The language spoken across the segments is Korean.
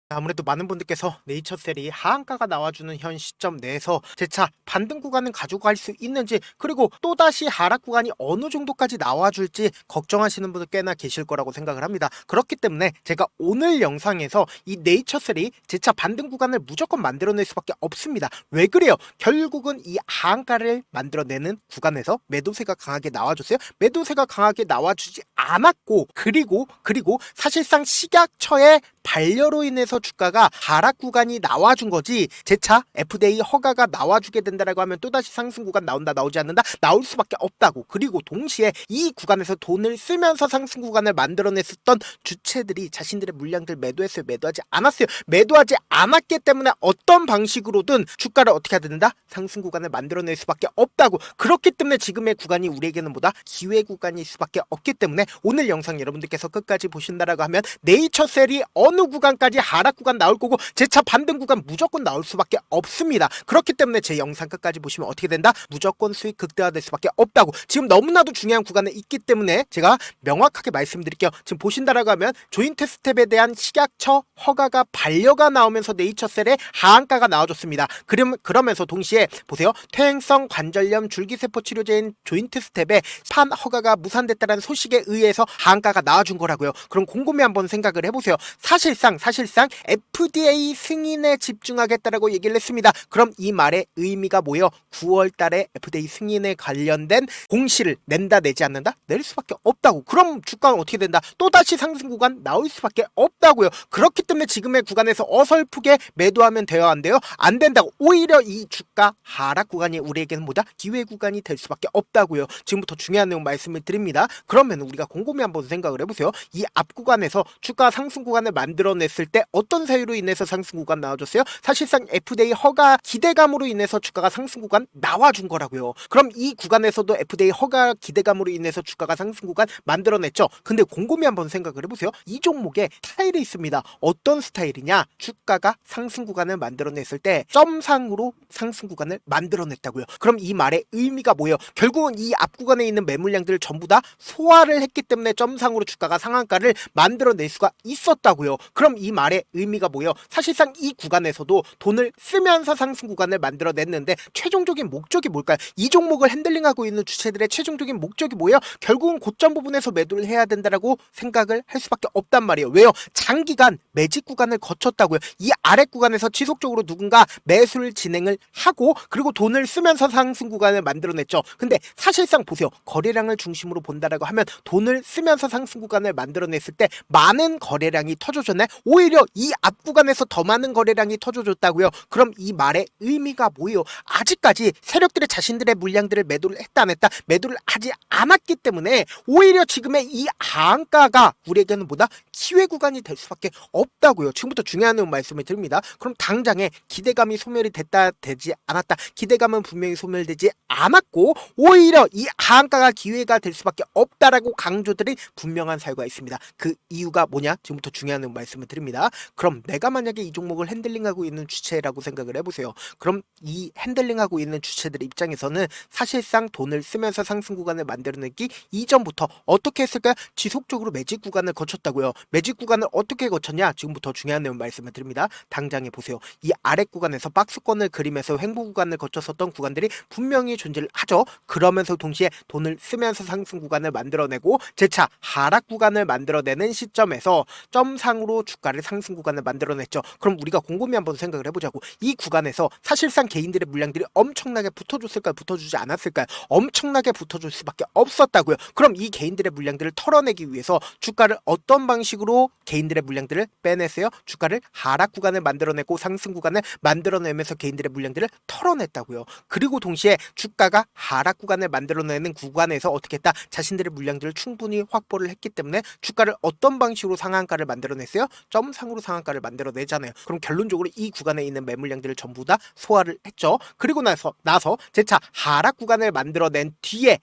아무래도 많은 분들께서 네이처셀이 하한가가 나와주는 현 시점 내에서 재차 반등 구간은 가져갈 수 있는지, 그리고 또다시 하락 구간이 어느 정도까지 나와줄지 걱정하시는 분들 꽤나 계실 거라고 생각을 합니다. 그렇기 때문에 제가 오늘 영상에서 이 네이처셀이 재차 반등 구간을 무조건 만들어낼 수밖에 없습니다. 왜 그래요? 결국은 이 하한가를 만들어내는 구간에서 매도세가 강하게 나와줬어요. 매도세가 강하게 나와주지 않았고, 그리고 사실상 식약처의 반려로 인해서 주가가 하락 구간이 나와준 거지, 재차 FDA 허가가 나와주게 된다라고 하면 또다시 상승 구간 나온다, 나오지 않는다, 나올 수밖에 없다고. 그리고 동시에 이 구간에서 돈을 쓰면서 상승 구간을 만들어냈었던 주체들이 자신들의 물량들 매도했어요? 매도하지 않았어요? 매도하지 않았기 때문에 어떤 방식으로든 주가를 어떻게 해야 된다? 상승 구간을 만들어낼 수밖에 없다고. 그렇기 때문에 지금의 구간이 우리에게는 뭐다? 기회 구간일 수밖에 없기 때문에 오늘 영상 여러분들께서 끝까지 보신다라고 하면 네이처셀이 어느 구간까지 하락 구간 나올 거고 재차 반등 구간 무조건 나올 수밖에 없습니다. 그렇기 때문에 제 영상 끝까지 보시면 어떻게 된다? 무조건 수익 극대화될 수밖에 없다고. 지금 너무나도 중요한 구간에 있기 때문에 제가 명확하게 말씀드릴게요. 지금 보신다라고 하면 조인트 스텝에 대한 식약처 허가가 반려가 나오면서 네이처셀의 하한가가 나와줬습니다. 그러면서 동시에 보세요. 퇴행성 관절염 줄기세포 치료제인 조인트 스텝에 판 허가가 무산됐다는 소식에 의해서 하한가가 나와준 거라고요. 그럼 곰곰이 한번 생각을 해보세요. 사실상 FDA 승인에 집중하겠다라고 얘기를 했습니다. 그럼 이 말의 의미가 뭐예요? 9월 달에 FDA 승인에 관련된 공시를 낸다, 내지 않는다? 낼 수밖에 없다고. 그럼 주가는 어떻게 된다? 또다시 상승 구간 나올 수밖에 없다고요. 그렇기 때문에 지금의 구간에서 어설프게 매도하면 돼요, 안 돼요? 안 된다고. 오히려 이 주가 하락 구간이 우리에게는 뭐다? 기회 구간이 될 수밖에 없다고요. 지금부터 중요한 내용 말씀을 드립니다. 그러면 우리가 곰곰이 한번 생각을 해보세요. 이 앞 구간에서 주가 상승 구간을 만들어냈을 때 어떤 사유로 인해서 상승 구간 나와줬어요? 사실상 FDA 허가 기대감으로 인해서 주가가 상승 구간 나와준 거라고요. 그럼 이 구간에서도 FDA 허가 기대감으로 인해서 주가가 상승 구간 만들어냈죠. 근데 곰곰이 한번 생각을 해보세요. 이 종목에 스타일이 있습니다. 어떤 스타일이냐? 주가가 상승 구간을 만들어냈을 때 점상으로 상승 구간을 만들어냈다고요. 그럼 이 말의 의미가 뭐예요? 결국은 이 앞 구간에 있는 매물량들을 전부 다 소화를 했기 때문에 점상으로 주가가 상한가를 만들어낼 수가 있었다고요. 그럼 이 말의 의미가 뭐예요? 사실상 이 구간에서도 돈을 쓰면서 상승 구간을 만들어냈는데 최종적인 목적이 뭘까요? 이 종목을 핸들링하고 있는 주체들의 최종적인 목적이 뭐예요? 결국은 고점 부분에서 매도를 해야 된다라고 생각을 할 수밖에 없단 말이에요. 왜요? 장기간 매직 구간을 거쳤다고요. 이 아래 구간에서 지속적으로 누군가 매수를 진행을 하고 그리고 돈을 쓰면서 상승 구간을 만들어냈죠. 근데 사실상 보세요. 거래량을 중심으로 본다라고 하면 돈을 쓰면서 상승 구간을 만들어냈을 때 많은 거래량이 터져줬네. 오히려 이 앞 구간에서 더 많은 거래량이 터져줬다고요. 그럼 이 말의 의미가 뭐예요? 아직까지 세력들의 자신들의 물량들을 매도를 했다 안 했다? 매도를 하지 않았기 때문에 오히려 지금의 이 하한가가 우리에게는 뭐다? 기회 구간이 될 수밖에 없다고요. 지금부터 중요한 내용 말씀을 드립니다. 그럼 당장에 기대감이 소멸이 됐다, 되지 않았다? 기대감은 분명히 소멸되지 않았고 오히려 이 하한가가 기회가 될 수밖에 없다라고 강조드린 분명한 사유가 있습니다. 그 이유가 뭐냐? 지금부터 중요한 내용 말씀을 드립니다. 그럼 내가 만약에 이 종목을 핸들링하고 있는 주체라고 생각을 해보세요. 그럼 이 핸들링하고 있는 주체들의 입장에서는 사실상 돈을 쓰면서 상승 구간을 만들어내기 이전부터 어떻게 했을까요? 지속적으로 매직 구간을 거쳤다고요. 매직 구간을 어떻게 거쳤냐? 지금부터 중요한 내용 말씀을 드립니다. 당장에 보세요. 이 아래 구간에서 박스권을 그리면서 횡보 구간을 거쳤었던 구간들이 분명히 존재를 하죠. 그러면서 동시에 돈을 쓰면서 상승 구간을 만들어내고 재차 하락 구간을 만들어내는 시점에서 점상으로 주가를 상승 구간을 만들어냈죠. 그럼 우리가 곰곰이 한번 생각을 해보자고. 이 구간에서 사실상 개인들의 물량들이 엄청나게 붙어줬을까요? 붙어주지 않았을까요? 엄청나게 붙어줄 수밖에 없었다고요. 그럼 이 개인들의 물량들을 털어내기 위해서 주가를 어떤 방식으로 개인들의 물량들을 빼냈어요? 주가를 하락 구간을 만들어내고 상승 구간을 만들어내면서 개인들의 물량들을 털어냈다고요. 그리고 동시에 주가가 하락 구간을 만들어내는 구간에서 어떻게 했다? 자신들의 물량들을 충분히 확보를 했기 때문에 주가를 어떤 방식으로 상한가를 만들어냈어요? 점상으로 상한가를 만들어내잖아요. 그럼 결론적으로 이 구간에 있는 매물량들을 전부 다 소화를 했죠. 그리고 나서 재차 하락 구간을 만들어낸 뒤에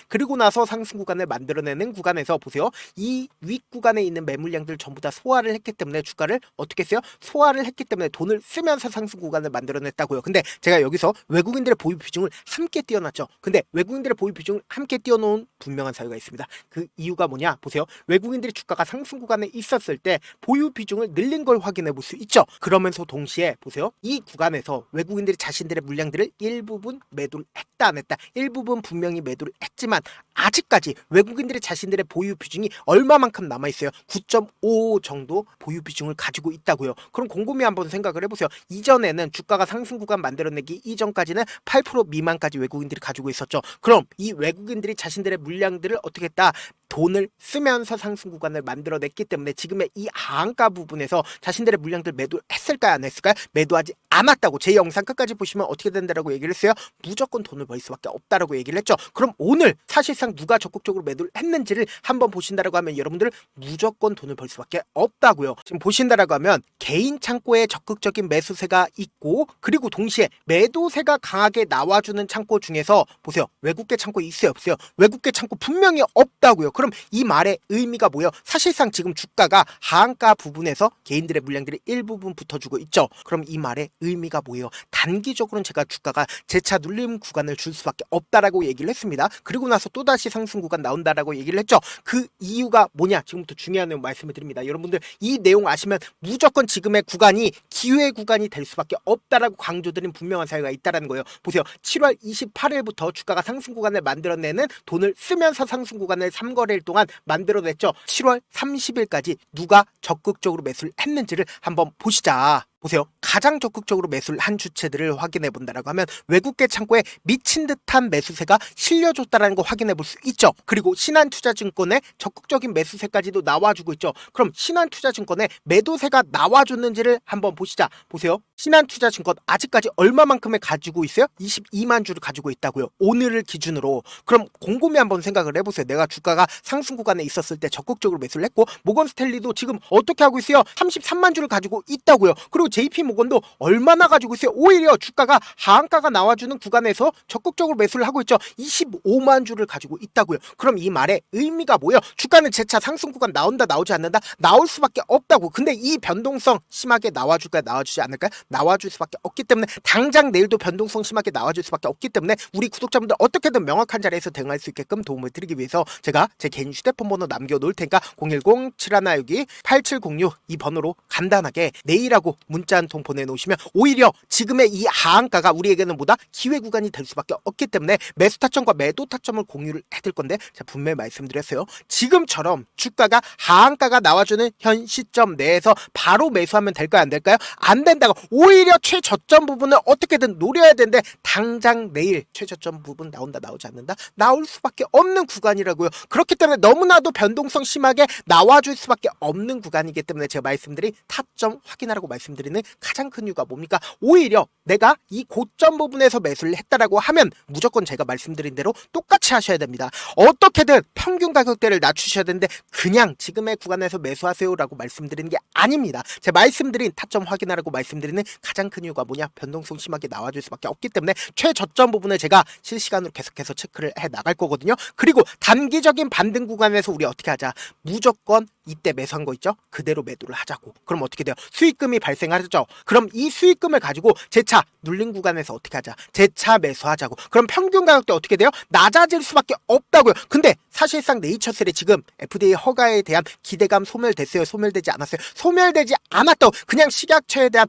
그리고 나서 상승 구간을 만들어내는 구간에서 보세요. 이 윗 구간에 있는 매물량들 전부 다 소화를 했기 때문에 주가를 어떻게 했어요? 소화를 했기 때문에 돈을 쓰면서 상승 구간을 만들어냈다고요. 근데 제가 여기서 외국인들의 보유 비중을 함께 띄워놨죠. 근데 외국인들의 보유 비중을 함께 띄워놓은 분명한 사유가 있습니다. 그 이유가 뭐냐? 보세요. 외국인들이 주가가 상승 구간에 있었을 때 보유 비중을 늘린 걸 확인해 볼 수 있죠. 그러면서 동시에 보세요. 이 구간에서 외국인들이 자신들의 물량들을 일부분 매도를 했다 안 했다. 일부분 분명히 매도를 했지만 아직까지 외국인들이 자신들의 보유 비중이 얼마만큼 남아있어요? 9.5 정도 보유 비중을 가지고 있다고요. 그럼 곰곰이 한번 생각을 해보세요. 이전에는 주가가 상승 구간 만들어내기 이전까지는 8% 미만까지 외국인들이 가지고 있었죠. 그럼 이 외국인들이 자신들의 물량들을 어떻게 했다? 돈을 쓰면서 상승 구간을 만들어냈기 때문에 지금의 이 하한가 부분에서 자신들의 물량들 매도했을까요? 안 했을까요? 매도하지 않았다고. 제 영상 끝까지 보시면 어떻게 된다라고 얘기를 했어요? 무조건 돈을 벌 수밖에 없다라고 얘기를 했죠. 그럼 오늘 사실상 누가 적극적으로 매도를 했는지를 한번 보신다라고 하면 여러분들 무조건 돈을 벌 수밖에 없다고요. 지금 보신다라고 하면 개인 창고에 적극적인 매수세가 있고 그리고 동시에 매도세가 강하게 나와주는 창고 중에서 보세요. 외국계 창고 있어요? 없어요? 외국계 창고 분명히 없다고요. 그럼 이 말의 의미가 뭐예요? 사실상 지금 주가가 하한가 부분에서 개인들의 물량들이 일부분 붙어주고 있죠. 그럼 이 말의 의미가 뭐예요? 단기적으로는 제가 주가가 재차 눌림 구간을 줄 수밖에 없다라고 얘기를 했습니다. 그리고 나서 또다시 상승 구간 나온다라고 얘기를 했죠. 그 이유가 뭐냐? 지금부터 중요한 내용 말씀을 드립니다. 여러분들 이 내용 아시면 무조건 지금의 구간이 기회 구간이 될 수밖에 없다라고 강조드린 분명한 사유가 있다라는 거예요. 보세요. 7월 28일부터 주가가 상승 구간을 만들어내는 돈을 쓰면서 상승 구간을 3거래일 동안 만들어냈죠. 7월 30일까지 누가 적극적으로 매수를 했는지를 한번 보시자. 보세요. 가장 적극적으로 매수를 한 주체들을 확인해 본다라고 하면 외국계 창고에 미친 듯한 매수세가 실려줬다라는 거 확인해 볼 수 있죠. 그리고 신한투자증권의 적극적인 매수세까지도 나와주고 있죠. 그럼 신한투자증권의 매도세가 나와줬는지를 한번 보시자. 보세요. 신한투자증권 아직까지 얼마만큼을 가지고 있어요? 22만 주를 가지고 있다고요. 오늘을 기준으로. 그럼 곰곰이 한번 생각을 해보세요. 내가 주가가 상승 구간에 있었을 때 적극적으로 매수를 했고 모건스탠리도 지금 어떻게 하고 있어요? 33만 주를 가지고 있다고요. 그리고 JP모건도 얼마나 가지고 있어요? 오히려 주가가 하한가가 나와주는 구간에서 적극적으로 매수를 하고 있죠. 25만 주를 가지고 있다고요. 그럼 이 말의 의미가 뭐예요? 주가는 재차 상승 구간 나온다 나오지 않는다? 나올 수밖에 없다고. 근데 이 변동성 심하게 나와줄까요? 나와주지 않을까요? 나와줄 수밖에 없기 때문에 당장 내일도 변동성 심하게 나와줄 수밖에 없기 때문에 우리 구독자분들 어떻게든 명확한 자리에서 대응할 수 있게끔 도움을 드리기 위해서 제가 제 개인 휴대폰 번호 남겨놓을 테니까 010-7162-8706 이 번호로 간단하게 내일하고 문자 한 통 보내놓으시면 오히려 지금의 이 하한가가 우리에게는 뭐다? 기회 구간이 될 수밖에 없기 때문에 매수 타점과 매도 타점을 공유를 해드릴 건데 제가 분명히 말씀드렸어요. 지금처럼 주가가 하한가가 나와주는 현 시점 내에서 바로 매수하면 될까요? 안 될까요? 안 된다고. 오히려 최저점 부분을 어떻게든 노려야 되는데 당장 내일 최저점 부분 나온다 나오지 않는다? 나올 수밖에 없는 구간이라고요. 그렇기 때문에 너무나도 변동성 심하게 나와줄 수밖에 없는 구간이기 때문에 제가 말씀드린 타점 확인하라고 말씀드리는 가장 큰 이유가 뭡니까? 오히려 내가 이 고점 부분에서 매수를 했다라고 하면 무조건 제가 말씀드린 대로 똑같이 하셔야 됩니다. 어떻게든 평균 가격대를 낮추셔야 되는데 그냥 지금의 구간에서 매수하세요라고 말씀드리는 게 아닙니다. 제가 말씀드린 타점 확인하라고 말씀드리는 가장 큰 이유가 뭐냐? 변동성 심하게 나와줄 수밖에 없기 때문에 최저점 부분을 제가 실시간으로 계속해서 체크를 해 나갈 거거든요. 그리고 단기적인 반등 구간에서 우리 어떻게 하자? 무조건 이때 매수한 거 있죠? 그대로 매도를 하자고. 그럼 어떻게 돼요? 수익금이 발생하죠. 그럼 이 수익금을 가지고 재차 눌린 구간에서 어떻게 하자? 재차 매수하자고. 그럼 평균 가격대 어떻게 돼요? 낮아질 수밖에 없다고요. 근데 사실상 네이처셀이 지금 FDA 허가에 대한 기대감 소멸됐어요? 소멸되지 않았어요? 소멸되지 않았다고. 그냥 식약처에 대한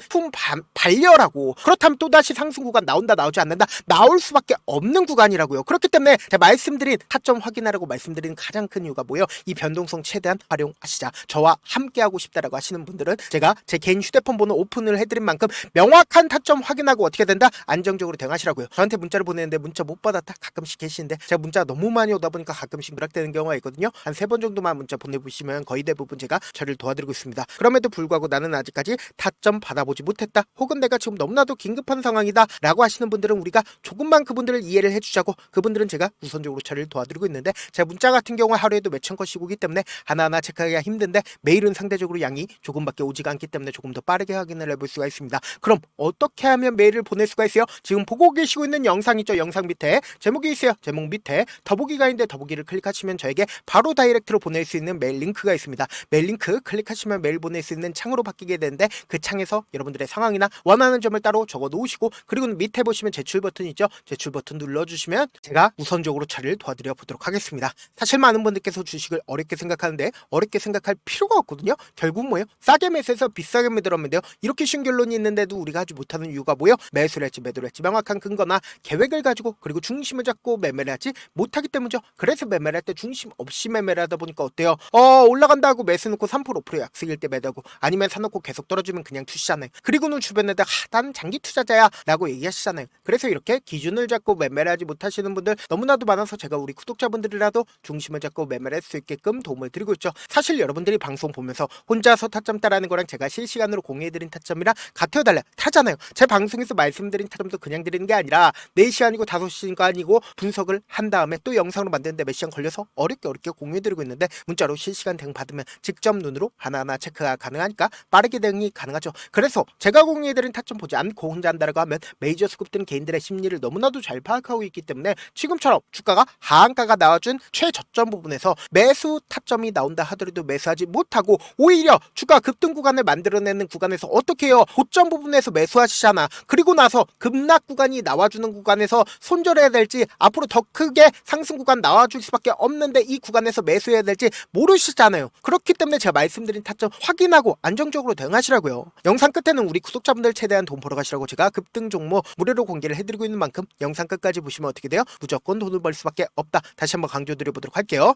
반려라고. 그렇다면 또다시 상승 구간 나온다 나오지 않는다? 나올 수밖에 없는 구간이라고요. 그렇기 때문에 제가 말씀드린 타점 확인하라고 말씀드리는 가장 큰 이유가 뭐예요? 이 변동성 최대한 활용하시자. 저와 함께하고 싶다라고 하시는 분들은 제가 제 개인 휴대폰 번호 오픈을 해드린 만큼 명확한 타점 확인하고 어떻게 된다? 안정적으로 대응하시라고요. 저한테 문자를 보내는데 문자 못 받았다 가끔씩 계시는데 제가 문자 너무 많이 오다 보니까 가끔씩 누락되는 경우가 있거든요. 한 3번 정도만 문자 보내보시면 거의 대부분 제가 저를 도와드리고 있습니다. 그럼에도 불구하고 나는 아직까지 타점 받아보지 못했다. 혹은 내가 지금 너무나도 긴급한 상황이다 라고 하시는 분들은 우리가 조금만 그분들을 이해를 해주자고. 그분들은 제가 우선적으로 저를 도와드리고 있는데 제가 문자 같은 경우 하루에도 몇천 건씩 오기 때문에 하나하나 체크하기가 힘든데 메일은 상대적으로 양이 조금밖에 오지가 않기 때문에 조금 더 빠르게 확인을 해볼 수가 있습니다. 그럼 어떻게 하면 메일을 보낼 수가 있어요? 지금 보고 계시고 있는 영상 있죠? 영상 밑에 제목이 있어요. 제목 밑에 더보기가 있는데 더보기를 클릭하시면 저에게 바로 다이렉트로 보낼 수 있는 메일 링크가 있습니다. 메일 링크 클릭하시면 메일 보낼 수 있는 창으로 바뀌게 되는데 그 창에서 여러분들의 상황이나 원하는 점을 따로 적어 놓으시고 그리고 밑에 보시면 제출 버튼 있죠? 제출 버튼 눌러주시면 제가 우선적으로 처리를 도와드려 보도록 하겠습니다. 사실 많은 분들께서 주식을 어렵게 생각하는데 어렵게 생각할 필요가 없거든요. 결국 뭐예요? 싸게 매수해서 비싸게 매도하면 돼요. 이렇게 쉬운 결론이 있는데도 우리가 하지 못하는 이유가 뭐예요? 매수를 할지 매도를 할지 명확한 근거나 계획을 가지고 그리고 중심을 잡고 매매를 하지 못하기 때문이죠. 그래서 매매를 할 때 중심 없이 매매를 하다 보니까 어때요? 올라간다 하고 매수 놓고 3% 5% 약속일 때 매도하고 아니면 사놓고 계속 떨어지면 그냥 투시잖아요. 그리고는 주변에다 난 장기 투자자야 라고 얘기하시잖아요. 그래서 이렇게 기준을 잡고 매매를 하지 못하시는 분들 너무나도 많아서 제가 우리 구독자분들이라도 중심을 잡고 매매를 할 수 있게끔 도움을 드리고 있죠. 사실 여러분들이 방송 보면서 혼자서 타점 따라하는 거랑 제가 실시간으로 공유해드린 타점이랑 같아요 달라요? 다르잖아요. 제 방송에서 말씀드린 타점도 그냥 드리는 게 아니라 4시간이고 5시간이고 분석을 한 다음에 또 영상으로 만드는데 몇 시간 걸려서 어렵게 공유해드리고 있는데 문자로 실시간 대응 받으면 직접 눈으로 하나하나 체크가 가능하니까 빠르게 대응이 가능하죠. 그래서 제가 공유해드린 타점 보지 않고 혼자 한다라고 하면 메이저 스kup들은 개인들의 심리를 너무나도 잘 파악하고 있기 때문에 지금처럼 주가가 하한가가 나와준 최저점 부분에서 매수 타점이 나온다 하더라도 매수하지 못하고 오히려 주가 급등 구간을 만들어내는 구간에서 어떻게 해요? 고점 부분에서 매수하시잖아. 그리고 나서 급락 구간이 나와주는 구간에서 손절해야 될지 앞으로 더 크게 상승 구간 나와줄 수밖에 없는데 이 구간에서 매수해야 될지 모르시잖아요. 그렇기 때문에 제가 말씀드린 타점 확인하고 안정적으로 대응하시라고요. 영상 끝에는 우리 구독자분들 최대한 돈 벌어가시라고 제가 급등 종목 무료로 공개를 해드리고 있는 만큼 영상 끝까지 보시면 어떻게 돼요? 무조건 돈을 벌 수밖에 없다. 다시 한번 강조드려보도록 할게요.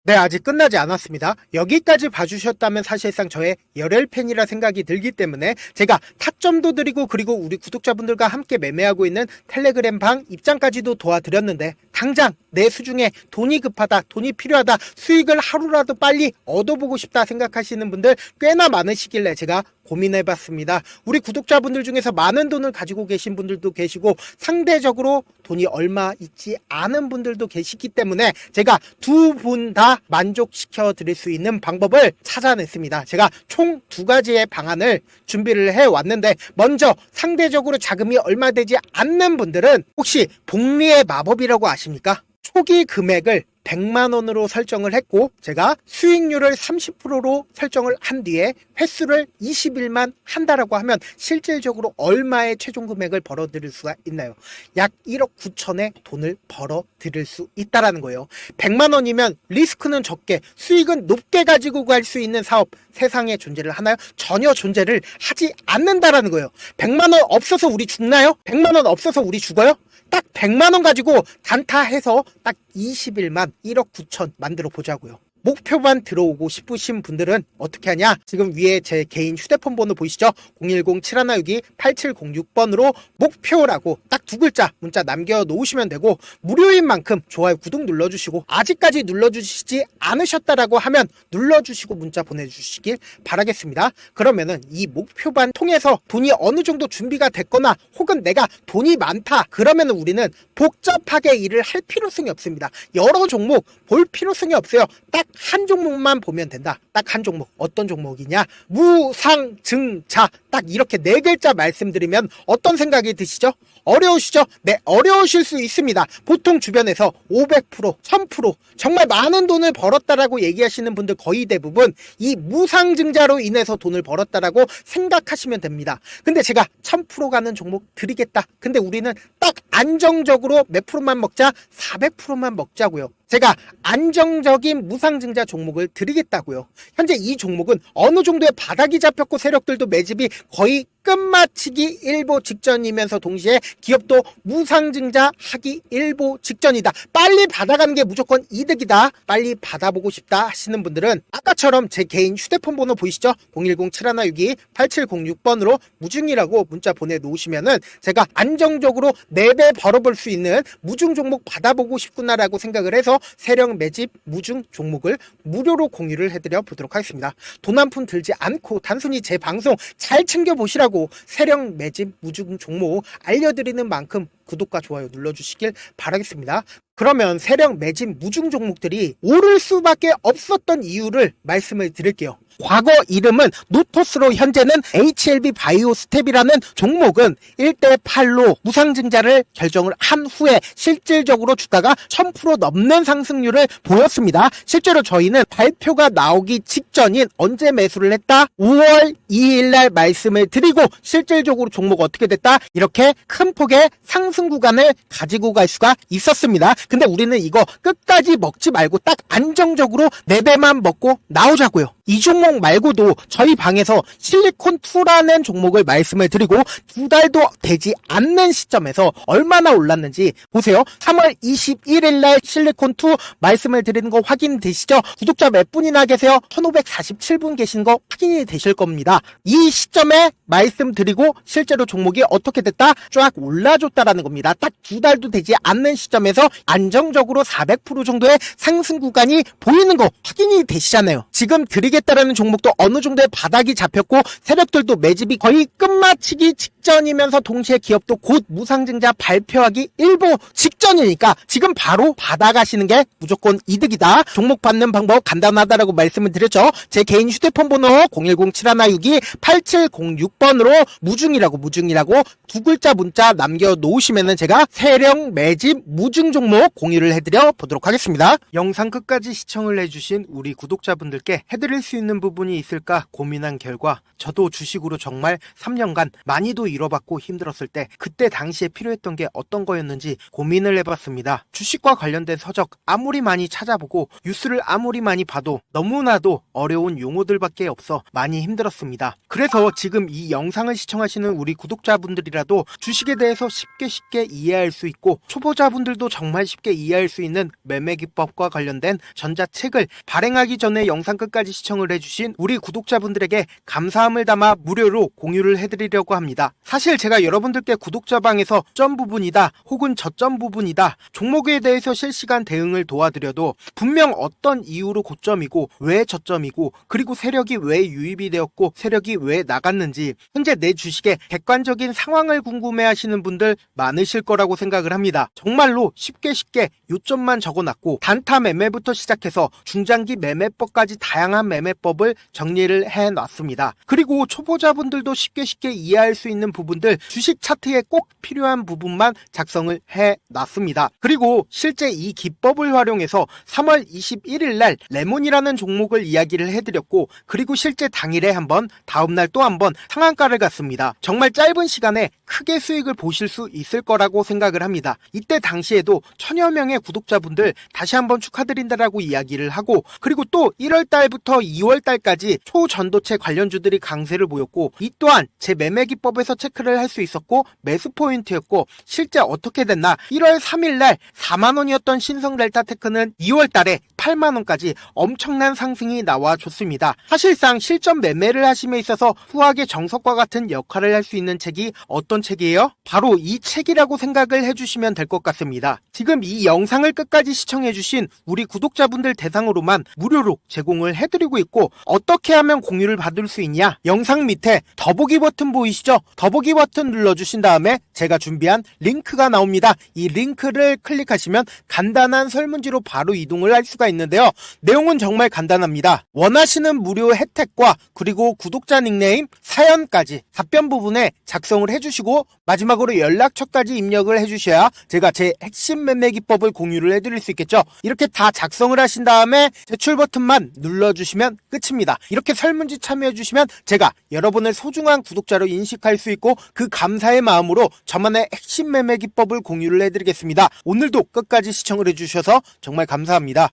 네, 아직 끝나지 않았습니다. 여기까지 봐주셨다면 사실상 저의 열혈팬이라 생각이 들기 때문에 제가 타점도 드리고 그리고 우리 구독자분들과 함께 매매하고 있는 텔레그램 방 입장까지도 도와드렸는데 당장 내 수중에 돈이 급하다, 돈이 필요하다, 수익을 하루라도 빨리 얻어보고 싶다 생각하시는 분들 꽤나 많으시길래 제가 고민해봤습니다. 우리 구독자분들 중에서 많은 돈을 가지고 계신 분들도 계시고 상대적으로 돈이 얼마 있지 않은 분들도 계시기 때문에 제가 두 분 다 만족시켜 드릴 수 있는 방법을 찾아냈습니다. 제가 총 2가지의 방안을 준비를 해왔는데 먼저 상대적으로 자금이 얼마 되지 않는 분들은 혹시 복리의 마법이라고 아십니까? 초기 금액을 100만원으로 설정을 했고 제가 수익률을 30%로 설정을 한 뒤에 횟수를 20일만 한다라고 하면 실질적으로 얼마의 최종 금액을 벌어들일 수가 있나요? 약 1억 9천의 돈을 벌어들일 수 있다라는 거예요. 100만원이면 리스크는 적게 수익은 높게 가지고 갈 수 있는 사업 세상에 존재를 하나요? 전혀 존재를 하지 않는다라는 거예요. 100만원 없어서 우리 죽나요? 100만원 없어서 우리 죽어요? 딱 100만원 가지고 단타해서 딱 20일만 1억 9천 만들어 보자고요. 목표만 들어오고 싶으신 분들은 어떻게 하냐? 지금 위에 제 개인 휴대폰 번호 보이시죠? 010-7162-8706번으로 목표라고 딱 2글자 문자 남겨놓으시면 되고 무료인 만큼 좋아요 구독 눌러주시고 아직까지 눌러주시지 않으셨다라고 하면 눌러주시고 문자 보내주시길 바라겠습니다. 그러면은 이 목표반 통해서 돈이 어느 정도 준비가 됐거나 혹은 내가 돈이 많다 그러면은 우리는 복잡하게 일을 할 필요성이 없습니다. 여러 종목 볼 필요성이 없어요. 딱 한 종목만 보면 된다. 딱 한 종목. 어떤 종목이냐? 무상증자. 딱 이렇게 4글자 말씀드리면 어떤 생각이 드시죠? 어려우시죠? 네, 어려우실 수 있습니다. 보통 주변에서 500%, 1000% 정말 많은 돈을 벌었다라고 얘기하시는 분들 거의 대부분 이 무상증자로 인해서 돈을 벌었다라고 생각하시면 됩니다. 근데 제가 1000% 가는 종목 드리겠다. 근데 우리는 딱 안정적으로 몇 프로만 먹자? 400%만 먹자고요. 제가 안정적인 무상증자 종목을 드리겠다고요. 현재 이 종목은 어느 정도의 바닥이 잡혔고 세력들도 매집이 거의 끝마치기 일보 직전이면서 동시에 기업도 무상증자 하기 일보 직전이다. 빨리 받아가는 게 무조건 이득이다. 빨리 받아보고 싶다 하시는 분들은 아까처럼 제 개인 휴대폰 번호 보이시죠? 010-7162-8706번으로 무중이라고 문자 보내놓으시면은 제가 안정적으로 4배 벌어볼 수 있는 무중 종목 받아보고 싶구나라고 생각을 해서 세력 매집 무중 종목을 무료로 공유를 해드려 보도록 하겠습니다. 돈 한 푼 들지 않고 단순히 제 방송 잘 챙겨보시라고 세력 매집 무중 종목 알려드리는 만큼 구독과 좋아요 눌러주시길 바라겠습니다. 그러면 세력 매집 무중 종목들이 오를 수밖에 없었던 이유를 말씀을 드릴게요. 과거 이름은 노토스로 현재는 HLB 바이오스텝이라는 종목은 1대8로 무상증자를 결정을 한 후에 실질적으로 주가가 1000% 넘는 상승률을 보였습니다. 실제로 저희는 발표가 나오기 직전인 언제 매수를 했다? 5월 2일 날 말씀을 드리고 실질적으로 종목 어떻게 됐다? 이렇게 큰 폭의 상승 구간을 가지고 갈 수가 있었습니다. 근데 우리는 이거 끝까지 먹지 말고 딱 안정적으로 4배만 먹고 나오자고요. 이 종목 말고도 저희 방에서 실리콘2라는 종목을 말씀을 드리고 2달도 되지 않는 시점에서 얼마나 올랐는지 보세요. 3월 21일 날 실리콘2 말씀을 드리는 거 확인되시죠? 구독자 몇 분이나 계세요? 1547분 계신 거 확인이 되실 겁니다. 이 시점에 말씀드리고 실제로 종목이 어떻게 됐다? 쫙 올라줬다라는 겁니다. 딱 2달도 되지 않는 시점에서 안정적으로 400% 정도의 상승 구간이 보이는 거 확인이 되시잖아요. 지금 드리겠다라는 종목도 어느 정도의 바닥이 잡혔고 세력들도 매집이 거의 끝마치기 직전이면서 동시에 기업도 곧 무상증자 발표하기 일보 직전이니까 지금 바로 받아가시는 게 무조건 이득이다. 종목 받는 방법 간단하다라고 말씀을 드렸죠. 제 개인 휴대폰 번호 010-7162-8706번으로 무중이라고 두 글자 문자 남겨놓으시면은 제가 세력 매집 무중 종목 공유를 해드려 보도록 하겠습니다. 영상 끝까지 시청을 해주신 우리 구독자분들께 해드릴 수 있는 부분이 있을까 고민한 결과 저도 주식으로 정말 3년간 많이도 잃어봤고 힘들었을 때 그때 당시에 필요했던 게 어떤 거였는지 고민을 해봤습니다. 주식과 관련된 서적 아무리 많이 찾아보고 뉴스를 아무리 많이 봐도 너무나도 어려운 용어들밖에 없어 많이 힘들었습니다. 그래서 지금 이 영상을 시청하시는 우리 구독자분들이라도 주식에 대해서 쉽게 이해할 수 있고 초보자분들도 정말 쉽게 이해할 수 있는 매매 기법과 관련된 전자책을 발행하기 전에 영상 끝까지 시청을 해주신 우리 구독자분들에게 감사함을 담아 무료로 공유를 해드리려고 합니다. 사실 제가 여러분들께 구독자방에서 점 부분이다 혹은 저점 부분이다 종목에 대해서 실시간 대응을 도와드려도 분명 어떤 이유로 고점이고 왜 저점이고 그리고 세력이 왜 유입이 되었고 세력이 왜 나갔는지 현재 내 주식의 객관적인 상황을 궁금해하시는 분들 많으실 거라고 생각을 합니다. 정말로 쉽게 요점만 적어놨고 단타 매매부터 시작해서 중장기 매매법까지 다양한 매매법을 정리를 해놨습니다. 그리고 초보자분들도 쉽게 이해할 수 있는 부분들 주식 차트에 꼭 필요한 부분만 작성을 해놨습니다. 그리고 실제 이 기법을 활용해서 3월 21일 날 레몬이라는 종목을 이야기를 해드렸고 그리고 실제 당일에 한번 다음날 또 한번 상한가를 갔습니다. 정말 짧은 시간에 크게 수익을 보실 수 있을 거라고 생각을 합니다. 이때 당시에도 1000여 명의 구독자분들 다시 한번 축하드린다라고 이야기를 하고 그리고 또 1월달부터 2월달까지 초전도체 관련주들이 강세를 보였고 이 또한 제 매매 기법에서 체크를 할 수 있었고 매수 포인트였고 실제 어떻게 됐나 1월 3일날 4만원이었던 신성델타테크는 2월달에 8만원까지 엄청난 상승이 나와줬습니다. 사실상 실전 매매를 하심에 있어서 후하게 정석과 같은 역할을 할 수 있는 책이 어떤 책이에요? 바로 이 책이라고 생각을 해주시면 될 것 같습니다. 지금 이 영상을 끝까지 시청해주신 우리 구독자분들 대상으로만 무료로 제공을 해드리고 있고 어떻게 하면 공유를 받을 수 있냐? 영상 밑에 더보기 버튼 보이시죠? 더보기 버튼 눌러주신 다음에 제가 준비한 링크가 나옵니다. 이 링크를 클릭하시면 간단한 설문지로 바로 이동을 할 수가 있는데요. 내용은 정말 간단합니다. 원하시는 무료 혜택과 그리고 구독자 닉네임, 사연까지 답변 부분에 작성을 해주시고 마지막으로 연락처까지 입력을 해주셔야 제가 제 핵심 매매 기법을 공유를 해드릴 수 있겠죠. 이렇게 다 작성을 하신 다음에 제출 버튼만 눌러주시면 끝입니다. 이렇게 설문지 참여해주시면 제가 여러분을 소중한 구독자로 인식할 수 있고 그 감사의 마음으로 저만의 핵심 매매 기법을 공유를 해드리겠습니다. 오늘도 끝까지 시청을 해주셔서 정말 감사합니다.